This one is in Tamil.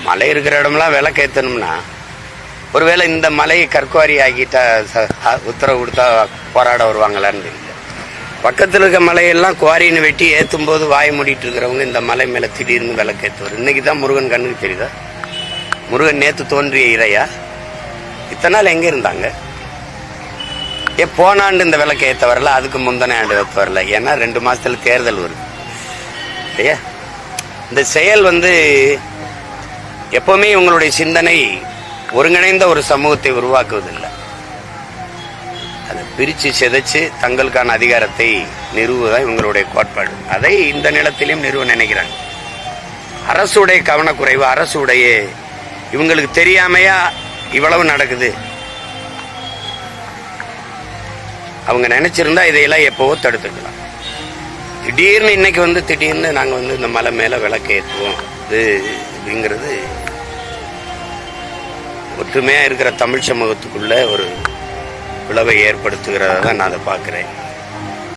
மலை இருக்கிற இடம்லாம் விளக்கேற்றணும்னா ஒருவேளை இந்த மலையை கற்குவாரி ஆக்கிட்டா உத்தரவு கொடுத்தா போராட வருவாங்களான்னு தெரியல. பக்கத்தில் இருக்க மலையெல்லாம் குவாரின்னு வெட்டி ஏற்றும் போது வாய் மூடிட்டு இருக்கிறவங்க இந்த மலை மேலே திடீர்னு விளக்கேற்றுவார். இன்னைக்கு தான் முருகன் கண்ணுக்கு தெரியுதா? முருகன் நேற்று தோன்றிய இறையா? இத்தனை நாள் எங்கே இருந்தாங்க? போன ஆண்டு இந்த விளக்கு ஏற்ற வரல, அதுக்கு முந்தின ஆண்டு ஏற்ற வரல. ஏன்னா 2 மாசத்துல தேர்தல் வருது இல்லையா? இந்த செயல் எப்பவுமே இவங்களுடைய சிந்தனை ஒருங்கிணைந்த ஒரு சமூகத்தை உருவாக்குவதில்லை. அதை பிரிச்சு சிதைச்சு தங்களுக்கான அதிகாரத்தை நிறுவுவதான் இவங்களுடைய கோட்பாடு. அதை இந்த நிலத்திலையும் நிறுவ நினைக்கிறாங்க. அரசுடைய கவனக்குறைவு, அரசுடைய இவங்களுக்கு தெரியாமையா இவ்வளவு நடக்குது. அவங்க நினைச்சிருந்தா இதையெல்லாம் எப்பவோ தடுத்துக்கலாம். திடீர்னு இன்னைக்கு திடீர்னு நாங்க இந்த மலை மேல விளக்கு ஏற்றுவோம் அப்படிங்கிறது ஒற்றுமையா இருக்கிற தமிழ் சமூகத்துக்குள்ள ஒரு பிளவை ஏற்படுத்துகிறதா நான் அதை பார்க்கிறேன்.